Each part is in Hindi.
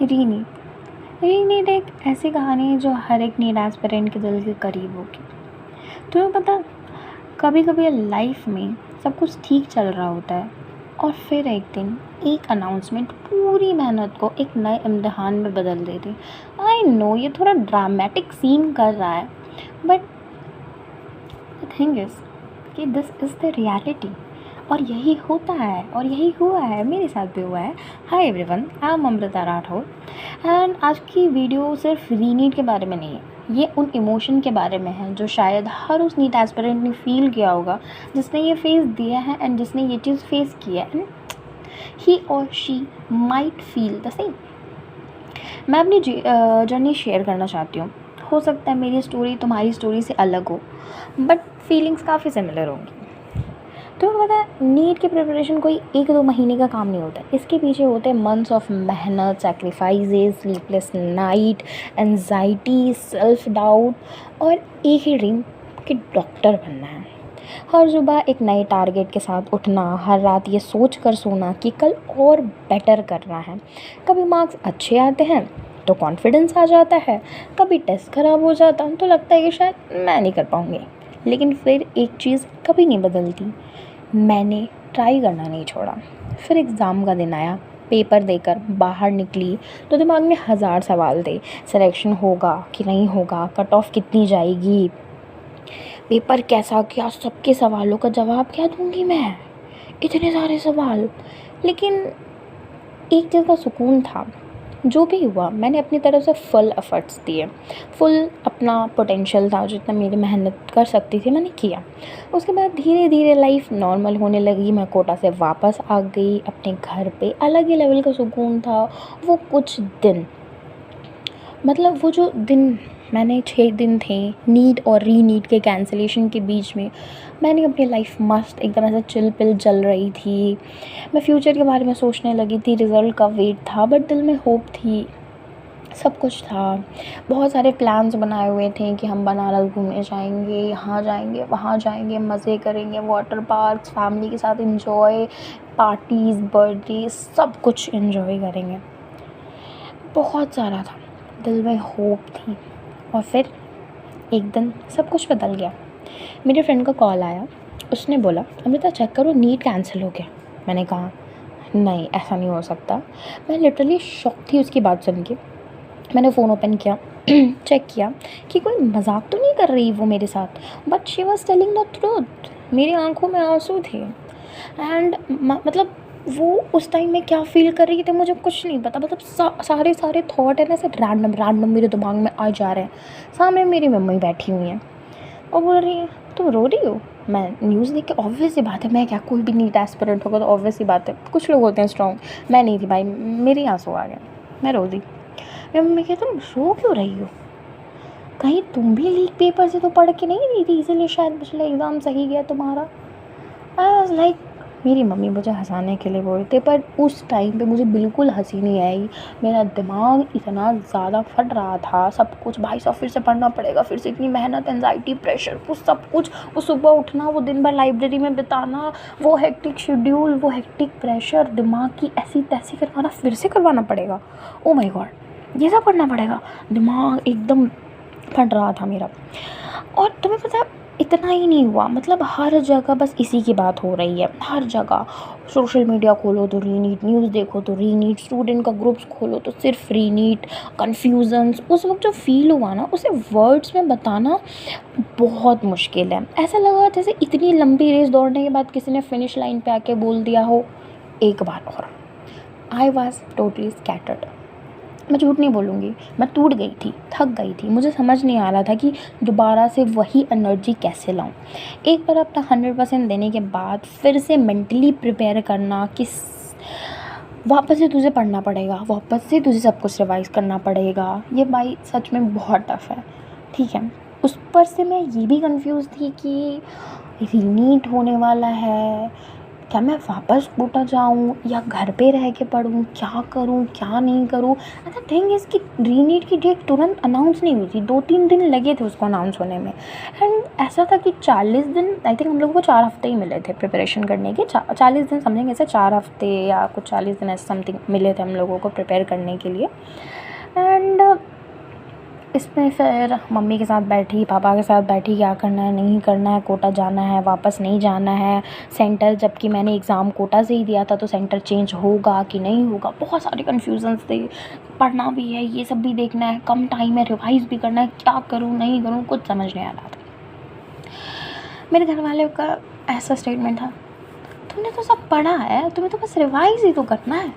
रीनीट रीनीट एक ऐसी कहानी है जो हर एक नीट एस्पिरेंट के दिल के करीब होगी। तुम्हें पता, कभी कभी लाइफ में सब कुछ ठीक चल रहा होता है और फिर एक दिन एक अनाउंसमेंट पूरी मेहनत को एक नए इम्तिहान में बदल देती। आई नो ये थोड़ा ड्रामेटिक सीन कर रहा है, बट द थिंग इज़ कि दिस इज़ द रियलिटी। और यही होता है और यही हुआ है, मेरे साथ भी हुआ है। Hi everyone, I am Amrita Rathore and आज की वीडियो सिर्फ रीनीट के बारे में नहीं है, ये उन इमोशन के बारे में है जो शायद हर उस नीट एस्पिरेंट ने फील किया होगा जिसने ये फेस दिया है एंड जिसने ये चीज़ फेस किया है। ही और she might feel the same. मैं अपनी जर्नी शेयर करना चाहती हूँ। हो सकता है मेरी स्टोरी तुम्हारी स्टोरी से अलग हो, बट फीलिंग्स काफ़ी सिमिलर होंगी। तो पता है, नीट की प्रिपरेशन कोई 1-2 महीने का काम नहीं होता। इसके पीछे होते हैं मंथ्स ऑफ मेहनत, sacrifices, sleepless night, anxiety, self doubt और एक ही ड्रीम कि डॉक्टर बनना है। हर सुबह एक नए टारगेट के साथ उठना, हर रात ये सोच कर सोना कि कल और बेटर करना है। कभी मार्क्स अच्छे आते हैं तो कॉन्फिडेंस आ जाता है, कभी टेस्ट ख़राब हो जाता तो लगता है कि शायद मैं नहीं कर पाऊँगी। लेकिन फिर एक चीज़ कभी नहीं बदलती, मैंने ट्राई करना नहीं छोड़ा। फिर एग्ज़ाम का दिन आया, पेपर देकर बाहर निकली तो दिमाग में 1000 सवाल थे। सिलेक्शन होगा कि नहीं होगा, कट ऑफ कितनी जाएगी, पेपर कैसा क्या, सबके सवालों का जवाब क्या दूंगी मैं, इतने सारे सवाल। लेकिन एक चीज़ का सुकून था, जो भी हुआ मैंने अपनी तरफ से फुल एफर्ट्स दिए, फुल अपना पोटेंशियल था, जितना मेरी मेहनत कर सकती थी मैंने किया। उसके बाद धीरे धीरे लाइफ नॉर्मल होने लगी। मैं कोटा से वापस आ गई अपने घर पे। अलग ही लेवल का सुकून था वो कुछ दिन। मतलब वो जो दिन मैंने 6 दिन थे नीट और री नीट के कैंसिलेशन के बीच में, मैंने अपनी लाइफ मस्त एकदम ऐसे चिल पिल चल रही थी। मैं फ्यूचर के बारे में सोचने लगी थी, रिज़ल्ट का वेट था बट दिल में होप थी, सब कुछ था। बहुत सारे प्लान्स बनाए हुए थे कि हम बनारस घूमने जाएंगे, यहाँ जाएंगे, वहाँ जाएंगे, मज़े करेंगे, वाटर पार्क्स, फैमिली के साथ इंजॉय, पार्टीज़, बर्थडे, सब कुछ इंजॉय करेंगे। बहुत सारा था, दिल में होप थी। और फिर एक दिन सब कुछ बदल गया। मेरे फ्रेंड का कॉल आया, उसने बोला अमृता चेक करो नीट कैंसिल हो गया। मैंने कहा नहीं, ऐसा नहीं हो सकता। मैं लिटरली शॉक थी उसकी बात सुन के। मैंने फ़ोन ओपन किया, चेक किया कि कोई मजाक तो नहीं कर रही वो मेरे साथ, but she was telling the truth. मेरी आंखों में आंसू थे एंड मतलब वो उस टाइम में क्या फ़ील कर रही थी मुझे कुछ नहीं पता। मतलब सारे थॉट है ना, ऐसे रैंडम मेरे दिमाग में आ जा रहे हैं। सामने मेरी मम्मी बैठी हुई हैं और बोल रही है तुम रो रही हो। मैं न्यूज़ देख के, ऑब्वियस सी बात है, मैं क्या, कोई भी नीट एस्पिरेंट होगा तो ऑब्वियस सी बात है, कुछ लोग होते हैं स्ट्रॉन्ग, मैं नहीं थी भाई, मेरे आंसू आ गए, मैं रो दी। मेरी मम्मी कहती तुम रो क्यों रही हो, कहीं तुम भी लीक पेपर से तो पढ़ के नहीं दी थी इसीलिए शायद पिछला एग्ज़ाम सही गया तुम्हारा। आई वॉज लाइक, मेरी मम्मी मुझे हंसाने के लिए बोलते पर उस टाइम पे मुझे बिल्कुल हंसी नहीं आई। मेरा दिमाग इतना ज़्यादा फट रहा था, सब कुछ भाई साहब फिर से पढ़ना पड़ेगा, फिर से इतनी मेहनत, एंजाइटी, प्रेशर, वो सब कुछ, वो सुबह उठना, वो दिन भर लाइब्रेरी में बिताना, वो हेक्टिक शेड्यूल, वो हेक्टिक प्रेशर, दिमाग की ऐसी तैसी करवाना, फिर से करवाना पड़ेगा। ओ माय गॉड, ये सब पढ़ना पड़ेगा। दिमाग एकदम फट रहा था मेरा। और तुम्हें पता है इतना ही नहीं हुआ, मतलब हर जगह बस इसी की बात हो रही है। हर जगह सोशल मीडिया खोलो तो रीनीट, न्यूज़ देखो तो रीनीट, स्टूडेंट का ग्रुप्स खोलो तो सिर्फ रीनीट, कन्फ्यूजन्स। उस वक्त जो फील हुआ ना, उसे वर्ड्स में बताना बहुत मुश्किल है। ऐसा लगा जैसे इतनी लंबी रेस दौड़ने के बाद किसी ने फिनिश लाइन पे आके बोल दिया हो एक बार और। I was totally scattered. मैं झूठ नहीं बोलूँगी, मैं टूट गई थी, थक गई थी। मुझे समझ नहीं आ रहा था कि दोबारा से वही एनर्जी कैसे लाऊं। एक बार अपना 100% देने के बाद फिर से मेंटली प्रिपेयर करना कि वापस से तुझे पढ़ना पड़ेगा, वापस से तुझे सब कुछ रिवाइज़ करना पड़ेगा, ये भाई सच में बहुत टफ है। ठीक है, उस पर से मैं ये भी कंफ्यूज थी कि रीनीट होने वाला है, क्या मैं वापस कोटा जाऊँ या घर पे रह के पढूँ, क्या करूँ क्या नहीं करूँ। एंड द थिंग इज़ कि रीनीट की डेट तुरंत अनाउंस नहीं हुई थी, 2-3 दिन लगे थे उसको अनाउंस होने में। एंड ऐसा था कि 40 दिन, आई थिंक हम लोगों को 4 हफ़्ते ही मिले थे प्रिपरेशन करने के। 40 दिन समथिंग, ऐसे 4 हफ़्ते या कुछ 40 दिन ऐसे समथिंग मिले थे हम लोगों को प्रिपेयर करने के लिए। एंड इसमें फिर मम्मी के साथ बैठी, पापा के साथ बैठी, क्या करना है नहीं करना है, कोटा जाना है वापस नहीं जाना है, सेंटर, जबकि मैंने एग्ज़ाम कोटा से ही दिया था तो सेंटर चेंज होगा कि नहीं होगा। बहुत सारे कन्फ्यूज़न्स थे, पढ़ना भी है, ये सब भी देखना है, कम टाइम है, रिवाइज़ भी करना है, क्या करूँ नहीं करूँ, कुछ समझ नहीं आ रहा था। मेरे घर वाले का ऐसा स्टेटमेंट था, तुमने तो सब पढ़ा है, तुम्हें तो बस रिवाइज़ ही तो करना है।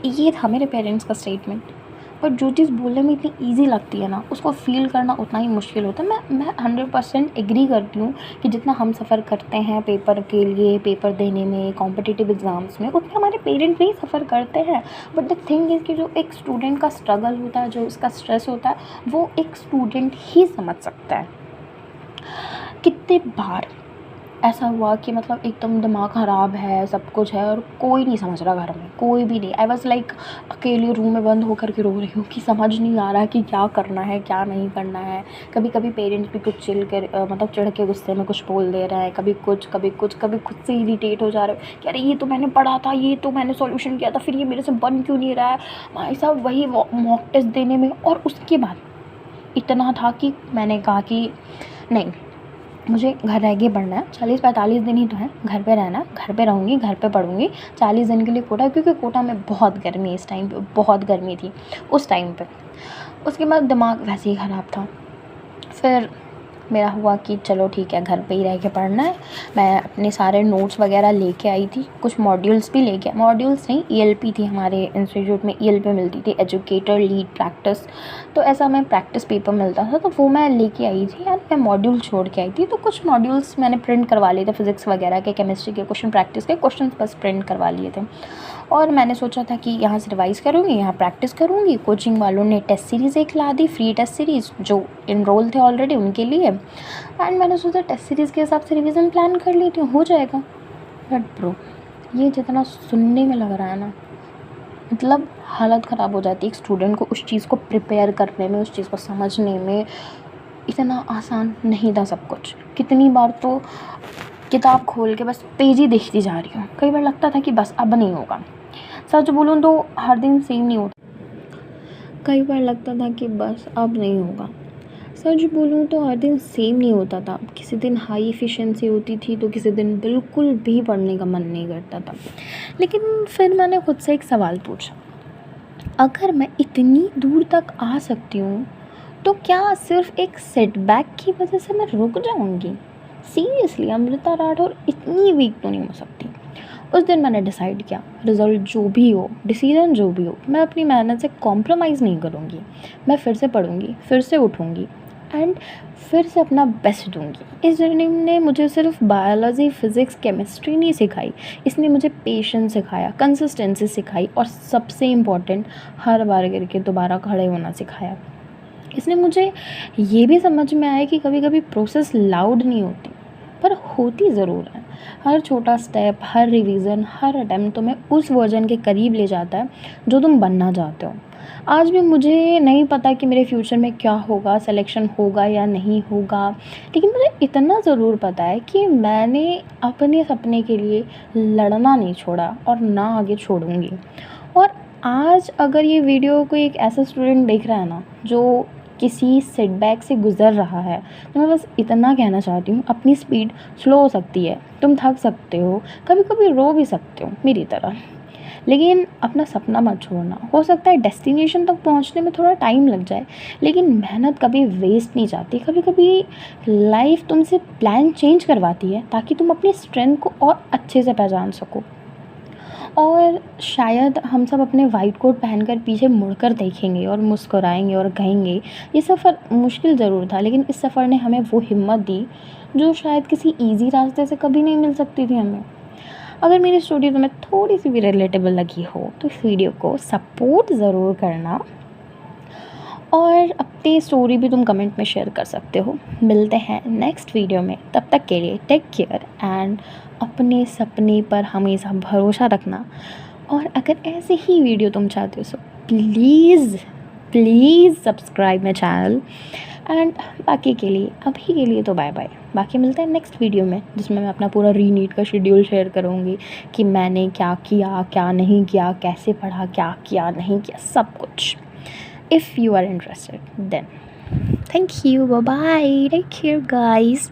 ये था मेरे पेरेंट्स का स्टेटमेंट। पर जो चीज़ बोलने में इतनी ईज़ी लगती है ना, उसको फ़ील करना उतना ही मुश्किल होता है। मैं 100% एग्री करती हूँ कि जितना हम सफ़र करते हैं पेपर के लिए, पेपर देने में, कॉम्पिटिटिव एग्ज़ाम्स में, उतना हमारे पेरेंट्स भी सफ़र करते हैं। बट द थिंग इज़ कि जो एक स्टूडेंट का स्ट्रगल होता है, जो उसका स्ट्रेस होता है, वो एक स्टूडेंट ही समझ सकता है। कितने बार ऐसा हुआ कि मतलब एकदम दिमाग ख़राब है, सब कुछ है और कोई नहीं समझ रहा घर में, कोई भी नहीं। आई वाज़ लाइक अकेले रूम में बंद होकर के रो रही हूँ कि समझ नहीं आ रहा कि क्या करना है, क्या नहीं करना है। कभी कभी पेरेंट्स भी कुछ मतलब चिढ़ के गुस्से में कुछ बोल दे रहे हैं, कभी कुछ कभी कुछ, कभी खुद से इरिटेट हो जा रहे हैं कि अरे ये तो मैंने पढ़ा था, ये तो मैंने सॉल्यूशन किया था, फिर ये मेरे से बन क्यों नहीं रहा है। भाई साहब वही मॉक टेस्ट देने में। और उसके बाद इतना था कि मैंने कहा कि नहीं, मुझे घर रह के पढ़ना है, 40-45 दिन ही तो हैं, घर पे रहना, घर पे रहूँगी, घर पे पढ़ूँगी। 40 दिन के लिए कोटा, क्योंकि कोटा में बहुत गर्मी, इस टाइम पे बहुत गर्मी थी उस टाइम पे। उसके बाद दिमाग वैसे ही ख़राब था। फिर मेरा हुआ कि चलो ठीक है, घर पे ही रह के पढ़ना है। मैं अपने सारे नोट्स वगैरह लेके आई थी, कुछ मॉड्यूल्स भी लेके, मॉड्यूल्स नहीं, ईएलपी थी हमारे इंस्टीट्यूट में, ईएलपी मिलती थी, एजुकेटर लीड प्रैक्टिस। तो ऐसा मैं प्रैक्टिस पेपर मिलता था, तो वो मैं लेके आई थी यार। मैं मॉड्यूल छोड़ के आई थी, तो कुछ मॉड्यूल्स मैंने प्रिंट करवा लिए थे, फिज़िक्स वगैरह के, केमिस्ट्री के क्वेश्चन, प्रैक्टिस के क्वेश्चन बस प्रिंट करवा लिए थे। और मैंने सोचा था कि यहाँ से रिवाइज़ करूँगी, यहाँ प्रैक्टिस करूँगी। कोचिंग वालों ने टेस्ट सीरीज़ एक ला दी, फ्री टेस्ट सीरीज़, जो इनरोल थे ऑलरेडी उनके लिए। एंड मैंने सोचा टेस्ट सीरीज़ के हिसाब से रिवीजन प्लान कर लेती हूँ, हो जाएगा। बट ब्रो, ये जितना सुनने में लग रहा है ना, मतलब हालत ख़राब हो जाती है एक स्टूडेंट को उस चीज़ को प्रिपेयर करने में, उस चीज़ को समझने में। इतना आसान नहीं था सब कुछ। कितनी बार तो किताब खोल के बस पेज ही देखती जा रही हूँ। कई बार लगता था कि बस अब नहीं होगा। सच बोलूँ तो हर दिन सेम नहीं होता। कई बार लगता था कि बस अब नहीं होगा। सच बोलूँ तो हर दिन सेम नहीं होता था। किसी दिन हाई एफिशिएंसी होती थी तो किसी दिन बिल्कुल भी पढ़ने का मन नहीं करता था। लेकिन फिर मैंने खुद से एक सवाल पूछा, अगर मैं इतनी दूर तक आ सकती हूँ तो क्या सिर्फ एक सेटबैक की वजह से मैं रुक जाऊँगी? सीरियसली अमृता राठौर इतनी वीक तो नहीं हो सकती। उस दिन मैंने डिसाइड किया, रिज़ल्ट जो भी हो, डिसीजन जो भी हो, मैं अपनी मेहनत से कॉम्प्रोमाइज़ नहीं करूँगी। मैं फिर से पढ़ूँगी, फिर से उठूँगी एंड फिर से अपना बेस्ट दूँगी। इस जर्नी ने मुझे सिर्फ बायोलॉजी, फ़िज़िक्स, केमिस्ट्री नहीं सिखाई, इसने मुझे पेशेंस सिखाया, कंसिस्टेंसी सिखाई और सबसे इम्पॉर्टेंट, हर बार गिर के दोबारा खड़े होना सिखाया। इसने मुझे ये भी समझ में आया कि कभी कभी प्रोसेस लाउड नहीं होती, पर होती ज़रूर है। हर छोटा स्टेप, हर रिवीजन, हर अटेम्प्ट तुम्हें उस वर्जन के करीब ले जाता है जो तुम बनना चाहते हो। आज भी मुझे नहीं पता कि मेरे फ्यूचर में क्या होगा, सिलेक्शन होगा या नहीं होगा, लेकिन मुझे इतना ज़रूर पता है कि मैंने अपने सपने के लिए लड़ना नहीं छोड़ा और ना आगे छोड़ूंगी। और आज अगर ये वीडियो कोई एक ऐसा स्टूडेंट देख रहा है ना जो किसी सेटबैक से गुज़र रहा है, तो मैं बस इतना कहना चाहती हूँ, अपनी स्पीड स्लो हो सकती है, तुम थक सकते हो, कभी कभी रो भी सकते हो मेरी तरह, लेकिन अपना सपना मत छोड़ना। हो सकता है डेस्टिनेशन तक पहुँचने में थोड़ा टाइम लग जाए, लेकिन मेहनत कभी वेस्ट नहीं जाती। कभी कभी लाइफ तुमसे प्लान चेंज करवाती है ताकि तुम अपनी स्ट्रेंथ को और अच्छे से पहचान सको। और शायद हम सब अपने वाइट कोट पहनकर पीछे मुड़कर देखेंगे और मुस्कुराएंगे और कहेंगे ये सफ़र मुश्किल ज़रूर था, लेकिन इस सफ़र ने हमें वो हिम्मत दी जो शायद किसी इजी रास्ते से कभी नहीं मिल सकती थी हमें। अगर मेरी स्टोरी तुम्हें थोड़ी सी भी रिलेटेबल लगी हो तो इस वीडियो को सपोर्ट ज़रूर करना और अपनी स्टोरी भी तुम कमेंट में शेयर कर सकते हो। मिलते हैं नेक्स्ट वीडियो में, तब तक के लिए टेक केयर एंड अपने सपने पर हमेशा भरोसा रखना। और अगर ऐसे ही वीडियो तुम चाहते हो so please please subscribe my channel. And बाकी के लिए, अभी के लिए तो बाय बाय। बाकी मिलते हैं नेक्स्ट वीडियो में, जिसमें मैं अपना पूरा रीनीट का शेड्यूल शेयर करूँगी कि मैंने क्या किया, क्या नहीं किया, कैसे पढ़ा, क्या किया, नहीं किया, सब कुछ। If you are interested, then thank you. Bye bye. Take care, guys.